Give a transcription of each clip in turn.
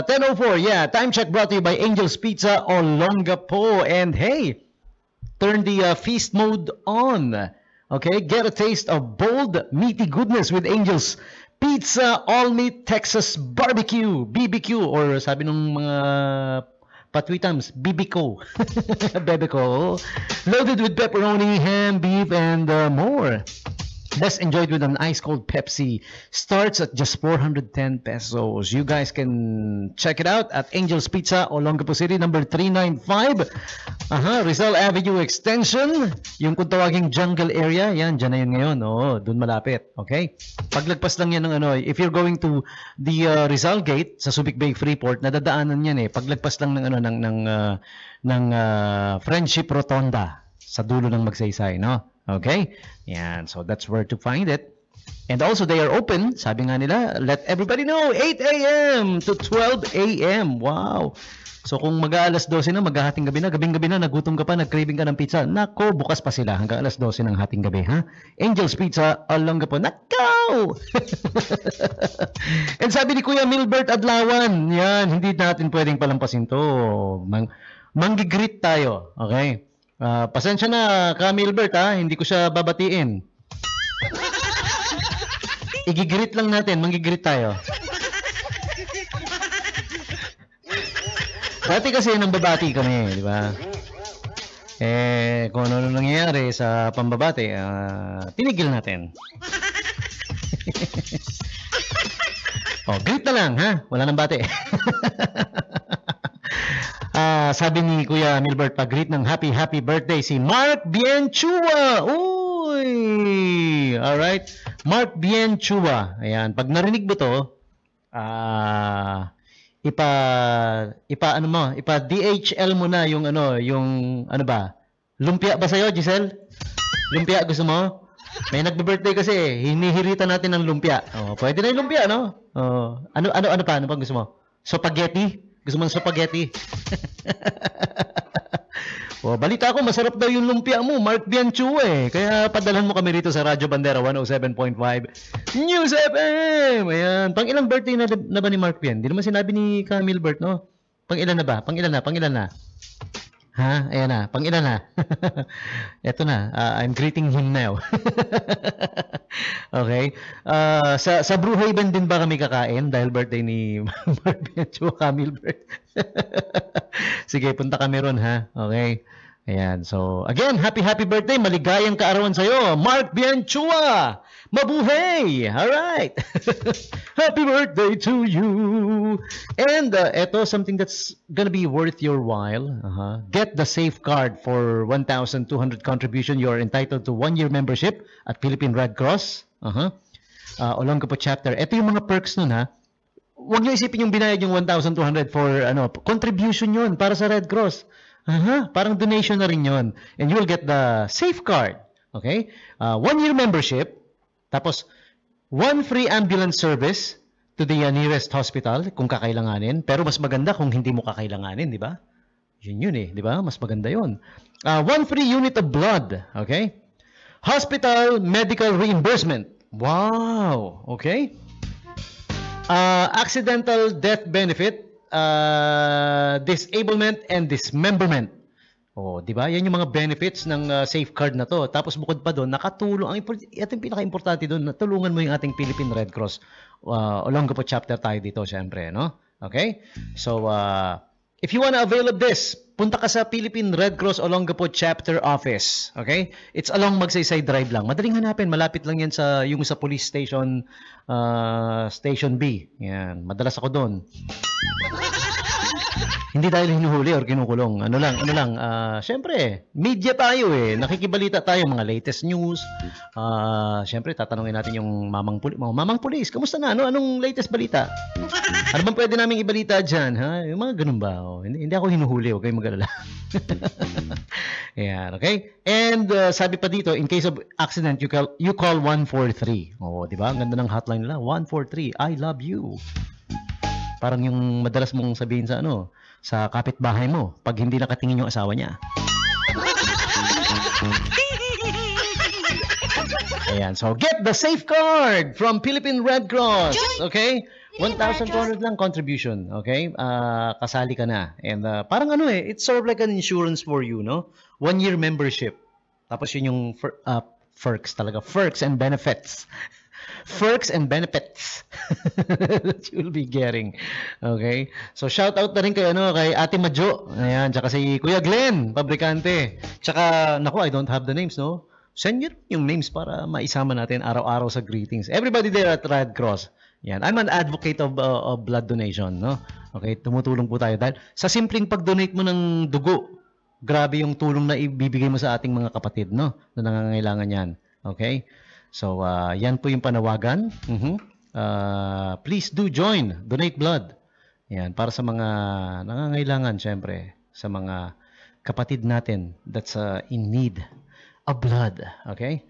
10:04. Yeah, time check brought to you by Angel's Pizza Olongapo. And hey, turn the feast mode on. Okay, get a taste of bold, meaty goodness with Angel's Pizza All-Meat Texas Barbecue, BBQ, or sabi nung mga patwitams, BBQ. Bebeco. Loaded with pepperoni, ham, beef, and more. Best enjoyed with an ice-cold Pepsi. Starts at just 410 pesos. You guys can check it out at Angel's Pizza, Olongapo City, number 395. Rizal Avenue Extension. Yung kung tawaging jungle area, yan, dyan na yun ngayon. Oo, dun malapit. Okay? Paglagpas lang yan ng ano, if you're going to the Rizal Gate sa Subic Bay Freeport, nadadaanan yan eh. Paglagpas lang ng ano, ng Friendship Rotonda sa dulo ng Magsaysay, no? Okay? Yan. So, that's where to find it. And also, they are open. Sabi nga nila, let everybody know, 8 a.m. to 12 a.m. Wow! So, kung mag-aalas 12 na, mag-hating gabi na, gabing-gabi na, nagutom ka pa, nag-craving ka ng pizza, nako, bukas pa sila hanggang alas 12 ng hating gabi, ha? Angel's Pizza, Olongapo, nako! And sabi ni Kuya Milbert Adlawan, yan, hindi natin pwedeng palampasin to. Manggigreet tayo, okay? Pasensya na, Ka Milbert, ha? Hindi ko siya babatiin. Igigreet lang natin, manggigreet tayo. Dati kasi nang babati kami, di ba? Kung ano nangyayari sa pambabati, tinigil natin. Greet na lang, ha? Wala nang bati. Sabi ni Kuya Milbert, pag-greet ng happy birthday si Mark Bienchua. Uy! Alright. Mark Bienchua. Ayan. Pag narinig mo to, ipa DHL mo na yung ano ba? Lumpia ba sa'yo, Giselle? Lumpia gusto mo? May nagbe-birthday kasi, hinihirita natin ng lumpia. Pwede na yung lumpia, no? Ano pa gusto mo? Spaghetti? Gusto mo ng spaghetti? Balita ko, masarap daw yung lumpia mo, Mark Bianchua eh. Kaya padalhan mo kami rito sa Radyo Bandera 107.5 News FM. Ayan. Pang ilang birthday na ba ni Mark Bian? Hindi naman sinabi ni Camille Bert, no? Pang ilan na ba? Pang ilan na? Ha? Ayan na. Pang ilan na? Eto na. I'm greeting him now. Okay. Sa Brew Haven din ba kami kakain dahil birthday ni Mark Bianchua, Camille Bert? Sige, punta kami ron, ha? Okay. Ayan. So, again, happy birthday. Maligayang kaarawan sa'yo, Mark Bianchua. Mabuhay! Alright. Happy birthday to you. And eto, something that's gonna be worth your while. Get the safeguard for 1,200 contribution. You are entitled to 1-year membership at Philippine Red Cross. Olongapo chapter. Ito yung mga perks nun, ha. Huwag niyo isipin yung binayad yung 1,200 for contribution yun para sa Red Cross. Parang donation na rin yun. And you will get the safeguard. Okay? 1-year membership. Tapos, 1 free ambulance service to the nearest hospital kung kakailanganin. Pero mas maganda kung hindi mo kakailanganin, di ba? Yun eh, di ba? Mas maganda yun. 1 free unit of blood. Okay? Hospital medical reimbursement. Wow! Okay? Accidental death benefit, disablement, and dismemberment. Di ba? Yan yung mga benefits ng safeguard na to. Tapos bukod pa doon, nakatulong. Ito yung pinaka-importante doon, natulungan mo yung ating Philippine Red Cross. Olongapo chapter tayo dito, syempre, no? Okay? So, if you wanna avail of this, punta ka sa Philippine Red Cross Olongapo chapter office. Okay? It's along Magsaysay Drive lang. Madaling hanapin. Malapit lang yan sa police station, Station B. Yan. Madalas ako doon. Hindi dahil hinuhuli or kinukulong. Ano lang, syempre, media tayo eh. Nakikibalita tayo, mga latest news. Syempre, tatanungin natin yung mamang pulis. Kamusta na? Anong latest balita? Ano bang pwede naming ibalita dyan? Ha? Yung mga ganun ba? Hindi ako hinuhuli. Huwag kayong mag-alala. Ayan, okay? And sabi pa dito, in case of accident, you call 143. Di ba? Ang ganda ng hotline nila. 143, I love you. Parang yung madalas mong sabihin sa kapitbahay mo pag hindi nakatingin yung asawa niya. Ayan, so get the safeguard from Philippine Red Cross. Okay? 1,200 lang contribution, okay? Kasali ka na. And parang ano it's sort of like an insurance for you, no? 1-year membership. Tapos yun yung perks talaga. Perks and benefits. Perks and benefits that you'll be getting. Okay? So shout out na rin kay Ate Majo. Ayan, tsaka si Kuya Glenn, pabrikante. Tsaka I don't have the names, no? Send nyo yung names para maisama natin araw-araw sa greetings. Everybody there at Red Cross. Yan. I'm an advocate of blood donation, no? Okay, tumutulong po tayo dahil sa simpleng pag-donate mo ng dugo, grabe yung tulong na ibibigay mo sa ating mga kapatid, no? Na nangangailangan yan. Okay? So, yan po yung panawagan. Please do join. Donate blood. Yan, para sa mga nangangailangan, syempre, sa mga kapatid natin that's in need of blood. Okay?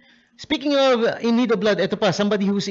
Speaking of in need of blood, ito pa, somebody who's